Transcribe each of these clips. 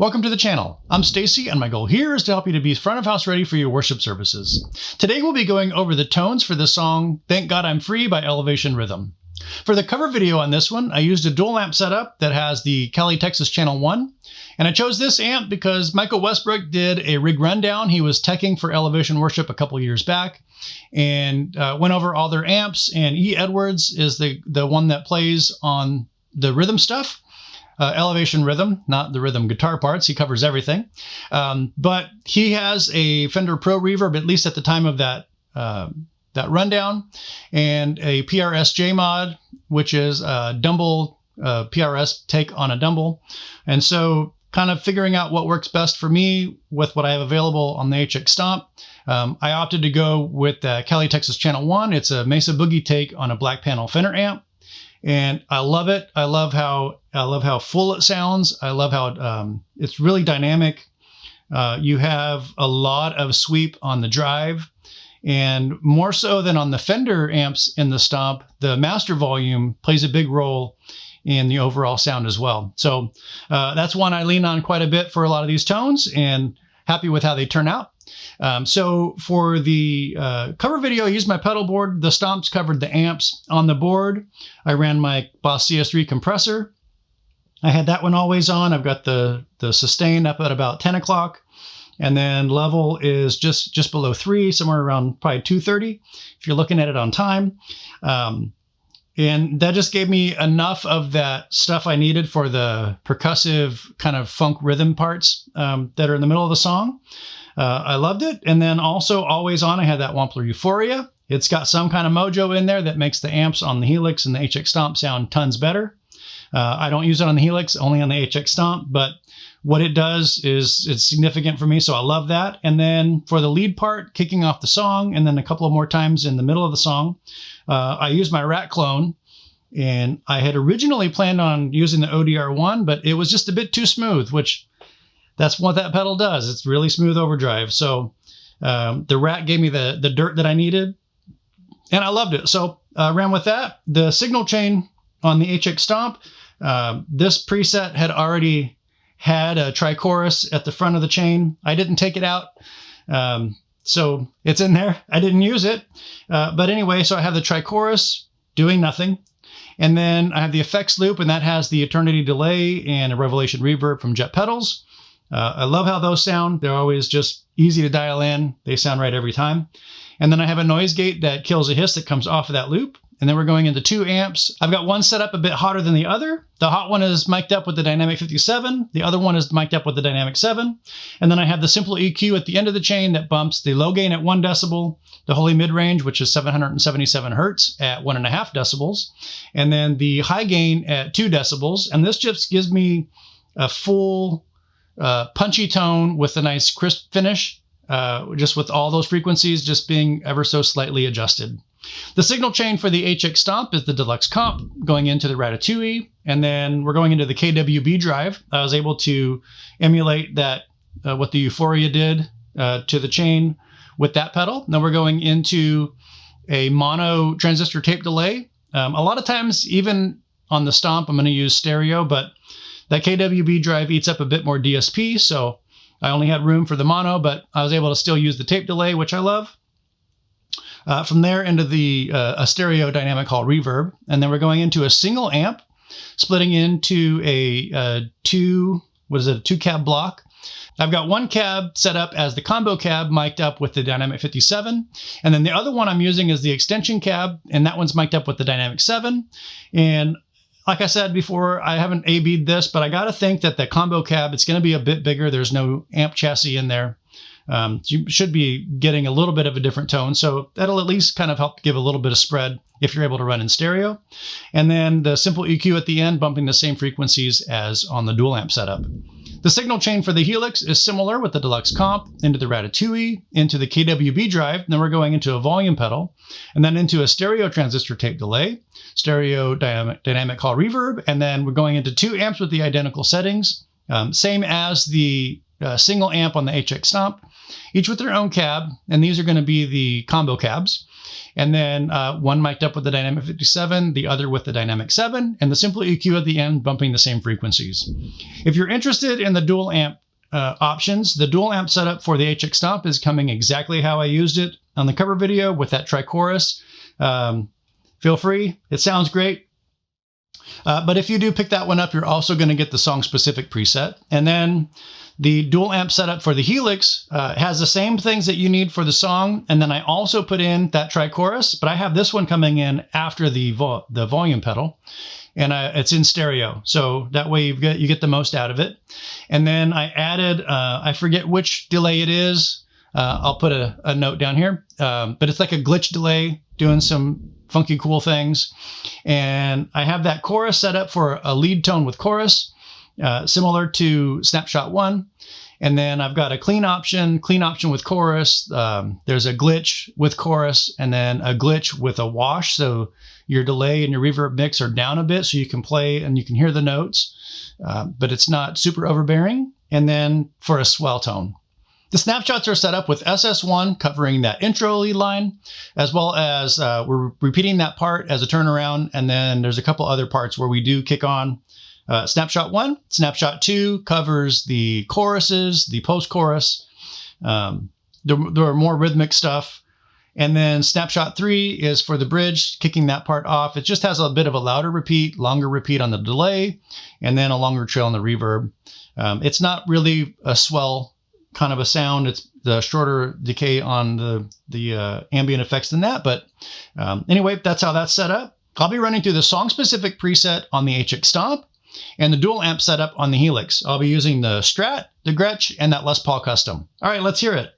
Welcome to the channel. I'm Stacy, and my goal here is to help you to be front of house ready for your worship services. Today we'll be going over the tones for the song Thank God I'm Free by Elevation Rhythm. For the cover video on this one, I used a dual amp setup that has the Pedalnetics Channel 1, and I chose this amp because Michael Westbrook did a rig rundown. He was teching for Elevation Worship a couple years back and went over all their amps, and E. Edwards is the one that plays on the rhythm stuff. Elevation Rhythm, not the rhythm guitar parts. He covers everything. But he has a Fender Pro Reverb, at least at the time of that rundown, and a PRS J-Mod, which is a Dumble PRS take on a Dumble. And so kind of figuring out what works best for me with what I have available on the HX Stomp. I opted to go with the Pedalnetics Channel 1. It's a Mesa Boogie take on a black panel Fender amp. And I love it. I love how full it sounds. I love how it's really dynamic. You have a lot of sweep on the drive, and more so than on the Fender amps in the Stomp, the master volume plays a big role in the overall sound as well. So that's one I lean on quite a bit for a lot of these tones, and happy with how they turn out. So for the cover video, I used my pedal board. The Stomps covered the amps. On the board, I ran my Boss CS3 compressor. I had that one always on. I've got the sustain up at about 10 o'clock. And then level is just below 3, somewhere around probably 230, if you're looking at it on time. And that just gave me enough of that stuff I needed for the percussive kind of funk rhythm parts that are in the middle of the song. I loved it. And then also always on, I had that Wampler Euphoria. It's got some kind of mojo in there that makes the amps on the Helix and the HX Stomp sound tons better. I don't use it on the Helix, only on the HX Stomp, but what it does is it's significant for me, so I love that. And then for the lead part, kicking off the song, and then a couple of more times in the middle of the song, I used my Rat clone. And I had originally planned on using the ODR-1, but it was just a bit too smooth, which that's what that pedal does. It's really smooth overdrive. So the Rat gave me the dirt that I needed, and I loved it. So I ran with that. The signal chain on the HX Stomp, this preset had already had a tri-chorus at the front of the chain. I didn't take it out. So it's in there. I didn't use it. But anyway, so I have the tri-chorus doing nothing. And then I have the effects loop, and that has the Eternity Delay and a Revelation Reverb from Jet Pedals. I love how those sound. They're always just easy to dial in. They sound right every time. And then I have a noise gate that kills a hiss that comes off of that loop. And then we're going into 2 amps. I've got one set up a bit hotter than the other. The hot one is mic'd up with the Dynamic 57. The other one is mic'd up with the Dynamic 7. And then I have the simple EQ at the end of the chain that bumps the low gain at 1 decibel, the holy mid-range, which is 777 hertz at 1.5 decibels, and then the high gain at 2 decibels. And this just gives me a full punchy tone with a nice crisp finish, just with all those frequencies just being ever so slightly adjusted. The signal chain for the HX Stomp is the Deluxe Comp going into the Ratatouille, and then we're going into the KWB drive. I was able to emulate that, what the Euphoria did to the chain with that pedal. Then we're going into a mono transistor tape delay. A lot of times, even on the Stomp, I'm going to use stereo, but that KWB drive eats up a bit more DSP, so I only had room for the mono, but I was able to still use the tape delay, which I love. From there into a stereo dynamic hall reverb, and then we're going into a single amp, splitting into a 2 cab block. I've got one cab set up as the combo cab mic'd up with the Dynamic 57, and then the other one I'm using is the extension cab, and that one's mic'd up with the Dynamic 7. And like I said before, I haven't A-B'd this, but I got to think that the combo cab, it's going to be a bit bigger. There's no amp chassis in there. You should be getting a little bit of a different tone, so that'll at least kind of help give a little bit of spread if you're able to run in stereo. And then the simple EQ at the end, bumping the same frequencies as on the dual amp setup. The signal chain for the Helix is similar with the Deluxe Comp into the Ratatouille, into the KWB drive, and then we're going into a volume pedal, and then into a stereo transistor tape delay, stereo dynamic hall reverb, and then we're going into 2 amps with the identical settings, same as the single amp on the HX Stomp, each with their own cab, and these are going to be the combo cabs. And then one mic'd up with the Dynamic 57, the other with the Dynamic 7, and the simple EQ at the end bumping the same frequencies. If you're interested in the dual amp options, the dual amp setup for the HX Stomp is coming exactly how I used it on the cover video with that tri-chorus. Feel free. It sounds great. But if you do pick that one up, you're also going to get the song-specific preset. And then the dual amp setup for the Helix has the same things that you need for the song. And then I also put in that tri-chorus, but I have this one coming in after the volume pedal. And it's in stereo, so that way you get the most out of it. And then I added, I forget which delay it is. I'll put a note down here, but it's like a glitch delay doing some funky cool things. And I have that chorus set up for a lead tone with chorus, similar to Snapshot 1. And then I've got a clean option with chorus. There's a glitch with chorus, and then a glitch with a wash. So your delay and your reverb mix are down a bit so you can play and you can hear the notes, but it's not super overbearing. And then for a swell tone. The snapshots are set up with SS1 covering that intro lead line, as well as we're repeating that part as a turnaround. And then there's a couple other parts where we do kick on. Snapshot 1, Snapshot 2 covers the choruses, the post-chorus. There are more rhythmic stuff. And then Snapshot 3 is for the bridge, kicking that part off. It just has a bit of a louder repeat, longer repeat on the delay, and then a longer trail on the reverb. It's not really a swell kind of a sound. It's the shorter decay on the ambient effects than that. But anyway, that's how that's set up. I'll be running through the song-specific preset on the HX Stomp and the dual amp setup on the Helix. I'll be using the Strat, the Gretsch, and that Les Paul Custom. All right, let's hear it.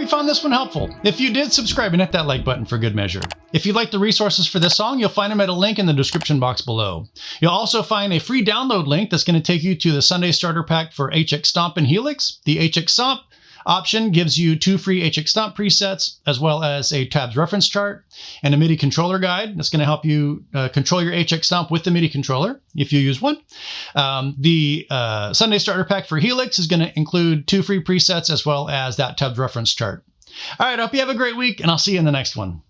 found this one helpful. If you did, subscribe and hit that like button for good measure. If you'd like the resources for this song, you'll find them at a link in the description box below. You'll also find a free download link that's going to take you to the Sunday starter pack for HX Stomp and Helix. The HX Stomp option gives you 2 free HX Stomp presets, as well as a tabs reference chart and a MIDI controller guide that's going to help you control your HX Stomp with the MIDI controller if you use one. The Sunday starter pack for Helix is going to include 2 free presets as well as that tabs reference chart. All right, I hope you have a great week, and I'll see you in the next one.